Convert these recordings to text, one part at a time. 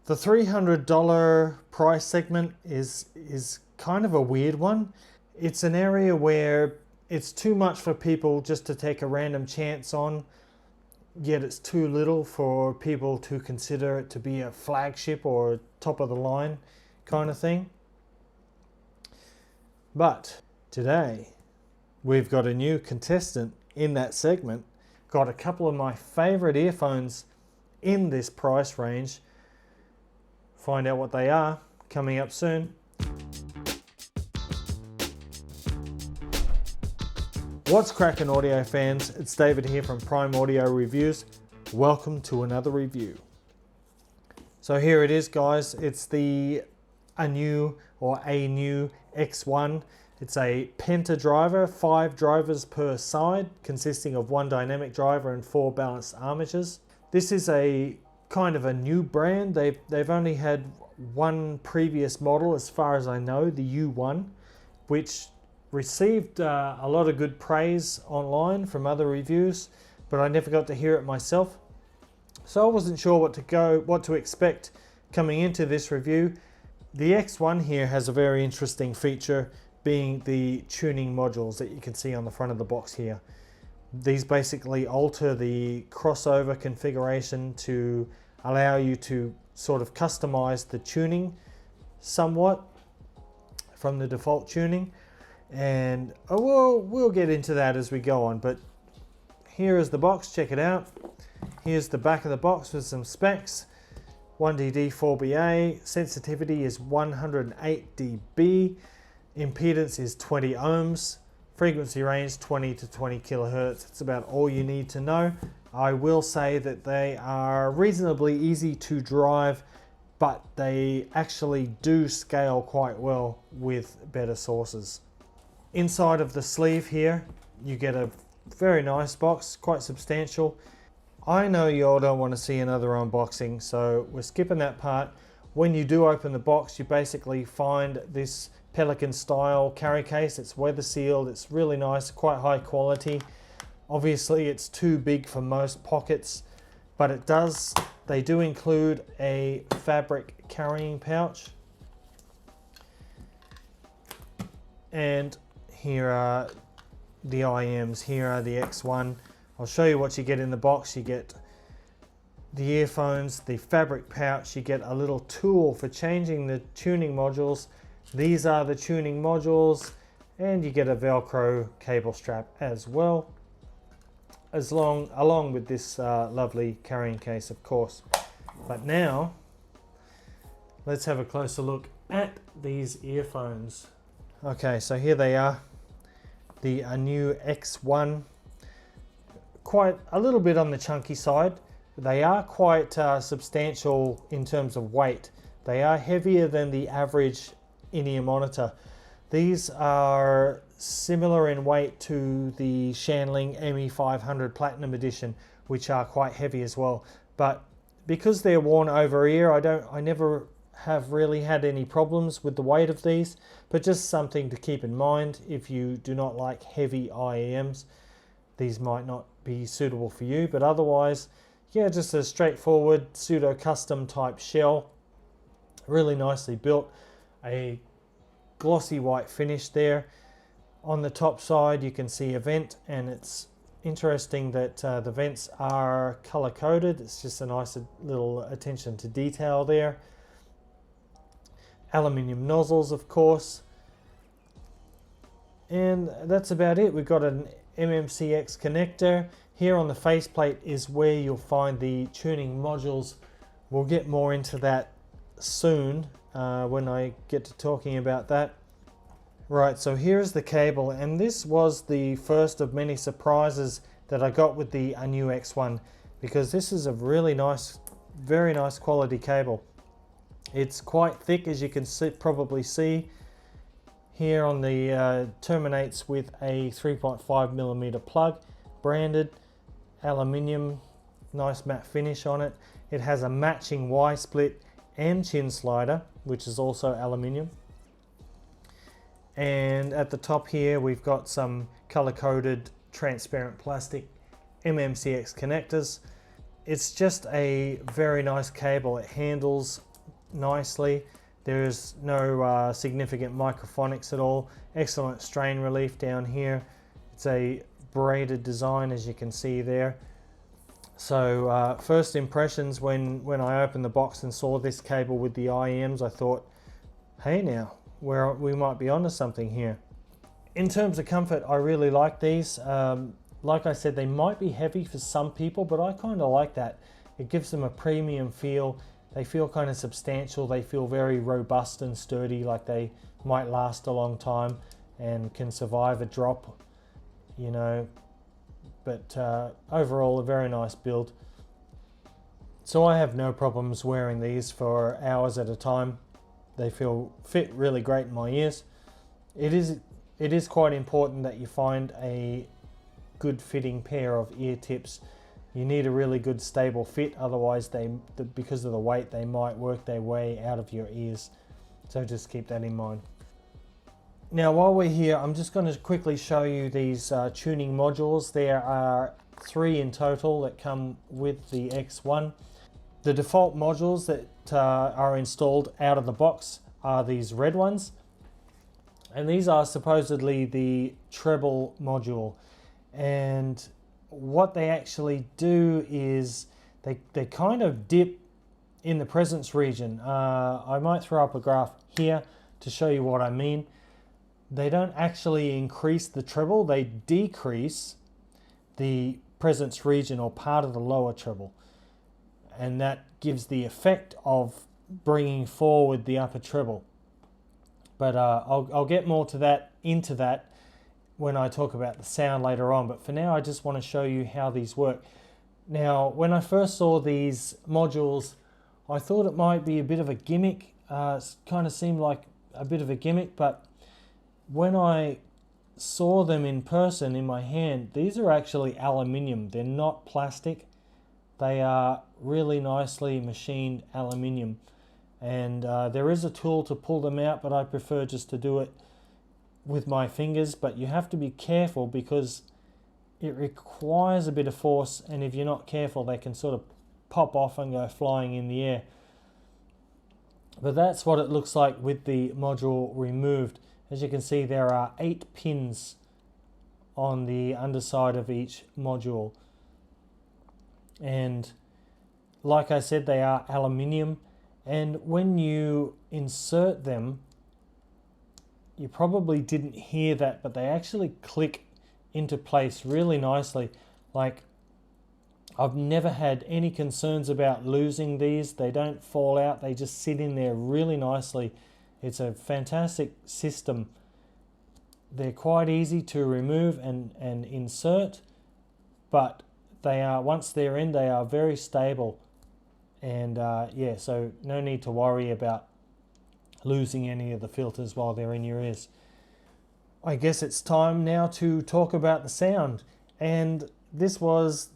The $300 price segment is kind of a weird one. It's an area where it's too much for people just to take a random chance on, yet it's too little for people to consider it to be a flagship or top of the line kind of thing. But today we've got a new contestant in that segment, got a couple of my favorite earphones in this price range. Find out what they are coming up soon. What's cracking, audio fans? It's David here from Prime Audio Reviews. Welcome to another review. So here it is, guys. It's the Anew or Anew X1. It's a penta driver, 5 drivers per side, consisting of 1 dynamic driver and 4 balanced armatures. This is a kind of a new brand. They've only had one previous model, as far as I know, the U1, which received a lot of good praise online from other reviews, but I never got to hear it myself. So I wasn't sure what to expect coming into this review. The X1 here has a very interesting feature, being the tuning modules that you can see on the front of the box here. These basically alter the crossover configuration to allow you to sort of customize the tuning somewhat from the default tuning, and we'll get into that as we go on. But here is the box, check it out. Here's the back of the box with some specs. 1DD 4BA, sensitivity is 108 dB, impedance is 20 ohms, frequency range 20 to 20 kilohertz. It's about all you need to know. I will say that they are reasonably easy to drive, but they actually do scale quite well with better sources. Inside of the sleeve here, you get a very nice box, quite substantial. I know you all don't want to see another unboxing, so we're skipping that part. When you do open the box, you basically find this Pelican style carry case. It's weather sealed, it's really nice, quite high quality. Obviously it's too big for most pockets, but they do include a fabric carrying pouch. And here are the IMs, here are the X1. I'll show you what you get in the box. You get the earphones, the fabric pouch, you get a little tool for changing the tuning modules. These are the tuning modules, and you get a Velcro cable strap as well, along with this lovely carrying case, of course. But now, let's have a closer look at these earphones. Okay, so here they are, the Anew X1. Quite a little bit on the chunky side. They are quite substantial in terms of weight. They are heavier than the average in-ear monitor. These are similar in weight to the Shanling ME500 Platinum Edition, which are quite heavy as well. But because they're worn over ear, I never have really had any problems with the weight of these, but just something to keep in mind if you do not like heavy IEMs. These might not be suitable for you, but otherwise, yeah, just a straightforward pseudo custom type shell, really nicely built. A glossy white finish there. On the top side you can see a vent, and it's interesting that the vents are color coded. It's just a nice little attention to detail there. Aluminium nozzles, of course, and that's about it. We've got an MMCX connector. Here on the faceplate is where you'll find the tuning modules. We'll get more into that soon when I get to talking about that. Right, so here is the cable, and this was the first of many surprises that I got with the Anew X1, because this is a really nice, very nice quality cable. It's quite thick, as you can probably see here on the terminates with a 3.5mm plug, branded aluminium, nice matte finish on it. It has a matching Y split and chin slider, which is also aluminium. And at the top here we've got some color-coded transparent plastic MMCX connectors. It's just a very nice cable. It handles nicely. There's no significant microphonics at all. Excellent strain relief down here. It's a braided design, as you can see there. So first impressions when I opened the box and saw this cable with the IEMs, I thought, hey now, we might be onto something here. In terms of comfort, I really like these. Like I said, they might be heavy for some people, but I kind of like that. It gives them a premium feel. They feel kind of substantial. They feel very robust and sturdy, like they might last a long time and can survive a drop, you know. But overall, a very nice build. So I have no problems wearing these for hours at a time. They fit really great in my ears. It is quite important that you find a good fitting pair of ear tips. You need a really good stable fit, otherwise because of the weight, they might work their way out of your ears. So just keep that in mind. Now while we're here, I'm just going to quickly show you these tuning modules. There are 3 in total that come with the X1. The default modules that are installed out of the box are these red ones. And these are supposedly the treble module. And what they actually do is they kind of dip in the presence region. I might throw up a graph here to show you what I mean. They don't actually increase the treble, they decrease the presence region or part of the lower treble. And that gives the effect of bringing forward the upper treble. But I'll get more into that when I talk about the sound later on. But for now, I just want to show you how these work. Now, when I first saw these modules, I thought it might be a bit of a gimmick. It kind of seemed like a bit of a gimmick, but when I saw them in person in my hand, these are actually aluminium. They're not plastic. They are really nicely machined aluminium. And there is a tool to pull them out, but I prefer just to do it with my fingers. But you have to be careful because it requires a bit of force, and if you're not careful, they can sort of pop off and go flying in the air. But that's what it looks like with the module removed. As you can see, there are 8 pins on the underside of each module. And like I said, they are aluminium. And when you insert them, you probably didn't hear that, but they actually click into place really nicely. Like, I've never had any concerns about losing these. They don't fall out. They just sit in there really nicely. It's a fantastic system. They're quite easy to remove and insert, but they are, once they're in, they are very stable. And yeah, so no need to worry about losing any of the filters while they're in your ears. I guess it's time now to talk about the sound. And this was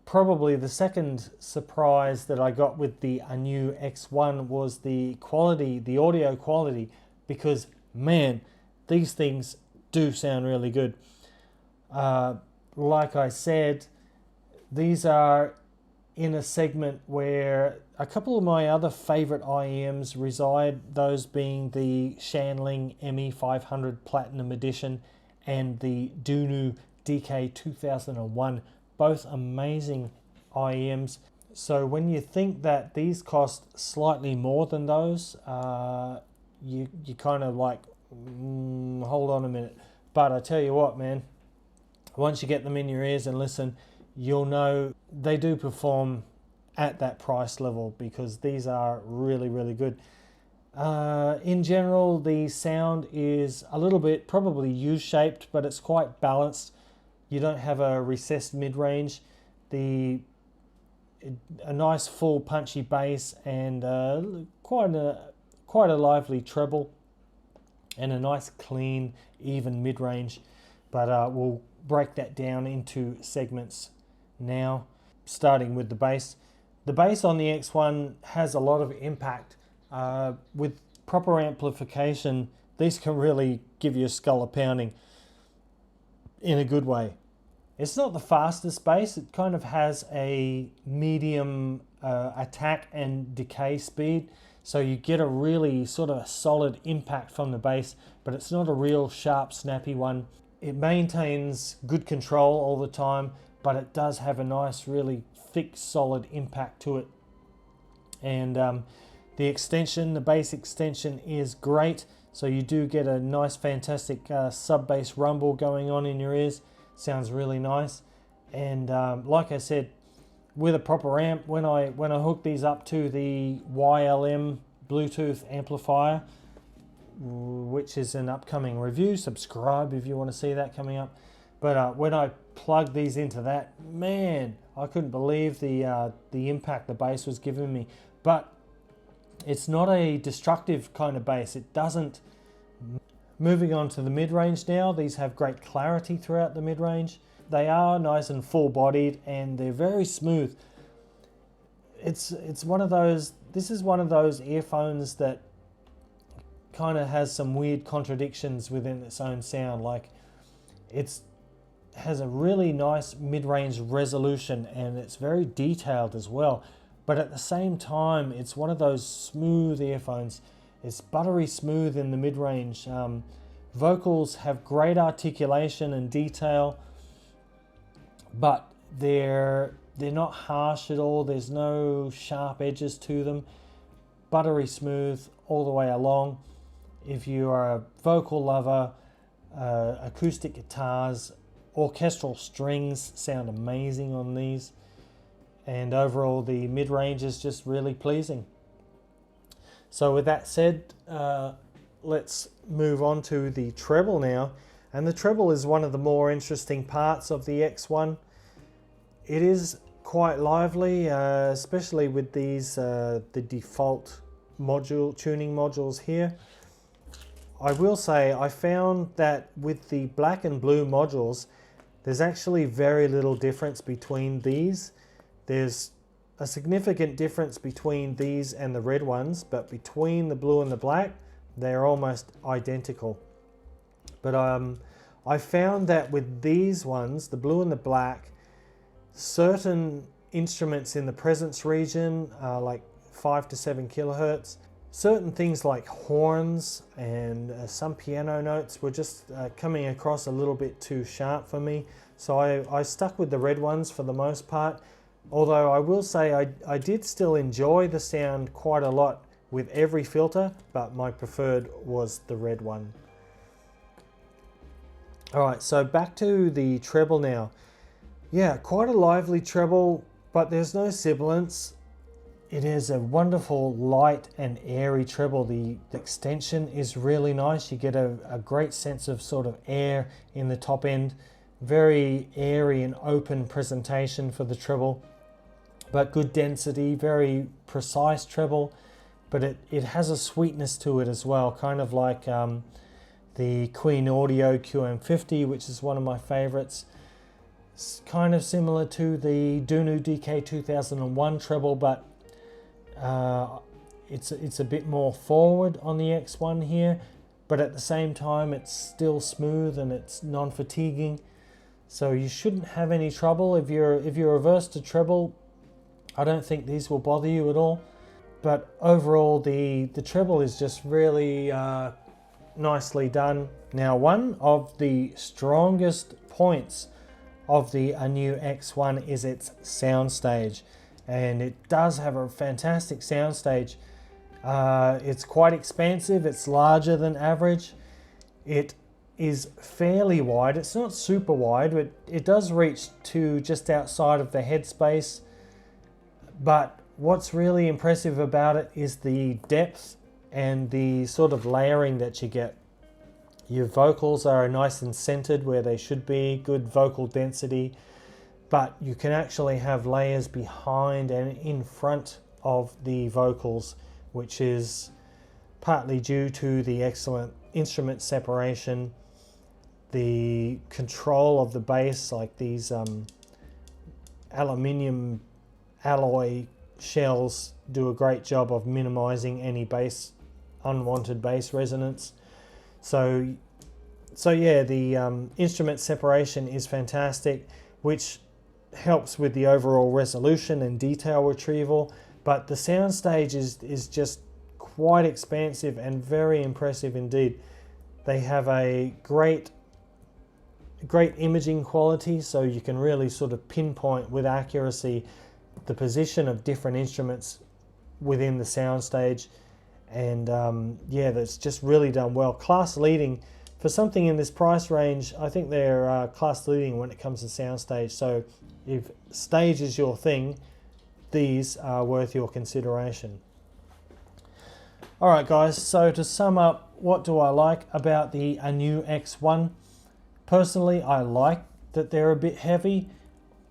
probably the second surprise that I got with the Anew X1 was the quality, the audio quality, because man, these things do sound really good. Like I said, these are in a segment where a couple of my other favorite IEMs reside, those being the Shanling ME500 Platinum Edition and the Dunu DK2001, both amazing IEMs. So when you think that these cost slightly more than those, you kind of like, hold on a minute. But I tell you what, man, once you get them in your ears and listen, you'll know they do perform at that price level, because these are really, really good. In general, the sound is a little bit probably U-shaped, but it's quite balanced. You don't have a recessed mid-range. A nice full punchy bass and quite a lively treble, and a nice clean even mid-range. But we'll break that down into segments now, starting with the bass. The bass on the X1 has a lot of impact. With proper amplification, these can really give you a skull a pounding in a good way. It's not the fastest bass. It kind of has a medium attack and decay speed. So you get a really sort of a solid impact from the bass, but it's not a real sharp, snappy one. It maintains good control all the time, but it does have a nice, really thick, solid impact to it. And the extension, the bass extension is great. So you do get a nice, fantastic sub-bass rumble going on in your ears. Sounds really nice. And like I said, with a proper amp, when I hook these up to the YLM Bluetooth amplifier, which is an upcoming review, subscribe if you want to see that coming up. But when I plugged these into that, man, I couldn't believe the impact the bass was giving me. But it's not a destructive kind of bass. It doesn't. Moving on to the mid-range now, these have great clarity throughout the mid-range. They are nice and full-bodied, and they're very smooth. It's one of those. This is one of those earphones that kind of has some weird contradictions within its own sound. Like it has a really nice mid-range resolution, and it's very detailed as well. But at the same time, it's one of those smooth earphones. It's buttery smooth in the mid-range. Vocals have great articulation and detail, but they're not harsh at all. There's no sharp edges to them. Buttery smooth all the way along. If you are a vocal lover, acoustic guitars, orchestral strings sound amazing on these. And overall, the mid-range is just really pleasing. So with that said, let's move on to the treble now. And the treble is one of the more interesting parts of the X1. It is quite lively, especially with these the default tuning modules here. I will say I found that with the black and blue modules, there's actually very little difference between these. There's a significant difference between these and the red ones, but between the blue and the black, they're almost identical. But I found that with these ones, the blue and the black, certain instruments in the presence region, like 5 to 7 kilohertz, certain things like horns and some piano notes were just coming across a little bit too sharp for me. So I stuck with the red ones for the most part. Although I will say I did still enjoy the sound quite a lot with every filter, but my preferred was the red one. Alright, so back to the treble now. Yeah, quite a lively treble, but there's no sibilance. It is a wonderful, light and airy treble. The extension is really nice. You get a great sense of sort of air in the top end. Very airy and open presentation for the treble. But good density, very precise treble, but it has a sweetness to it as well, kind of like the Queen Audio QM50, which is one of my favorites. It's kind of similar to the Anew DK2001 treble, but it's a bit more forward on the X1 here, but at the same time it's still smooth and it's non-fatiguing, so you shouldn't have any trouble if you're averse to treble. I don't think these will bother you at all, but overall the treble is just really nicely done. Now, one of the strongest points of the Anew X1 is its soundstage, and it does have a fantastic soundstage. It's quite expansive, it's larger than average. It is fairly wide, it's not super wide, but it does reach to just outside of the headspace. But what's really impressive about it is the depth and the sort of layering that you get. Your vocals are nice and centered where they should be, good vocal density, but you can actually have layers behind and in front of the vocals, which is partly due to the excellent instrument separation, the control of the bass, like these aluminium alloy shells do a great job of minimizing any unwanted bass resonance. So yeah, the instrument separation is fantastic, which helps with the overall resolution and detail retrieval, but the Soundstage is just quite expansive and very impressive indeed. They have a great imaging quality, so you can really sort of pinpoint with accuracy the position of different instruments within the Soundstage, and yeah, that's just really done well. Class leading for something in this price range. I think they're class leading when it comes to Soundstage, so if stage is your thing, these are worth your consideration. Alright guys, so to sum up, what do I like about the Anew X1? Personally, I like that they're a bit heavy.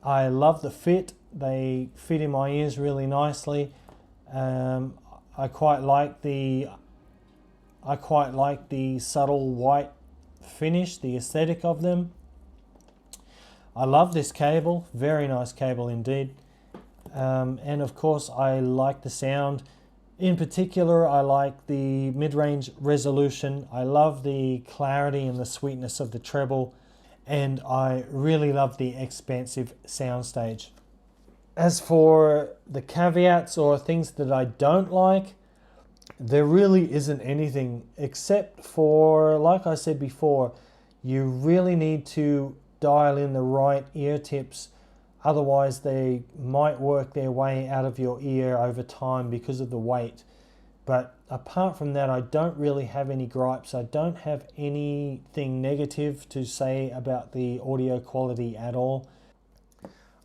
I love the fit. They fit in my ears really nicely. I quite like the subtle white finish, the aesthetic of them. I love this cable, very nice cable indeed. And of course I like the sound. In particular, I like the mid-range resolution. I love the clarity and the sweetness of the treble, and I really love the expansive Soundstage. As for the caveats or things that I don't like, there really isn't anything, except for, like I said before, you really need to dial in the right ear tips. Otherwise, they might work their way out of your ear over time because of the weight. But apart from that, I don't really have any gripes. I don't have anything negative to say about the audio quality at all.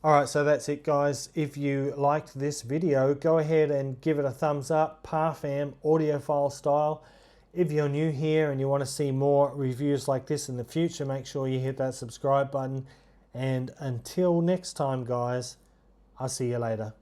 Alright, so that's it guys. If you liked this video, go ahead and give it a thumbs up, Parfam audiophile style. If you're new here and you want to see more reviews like this in the future, make sure you hit that subscribe button. And until next time guys, I'll see you later.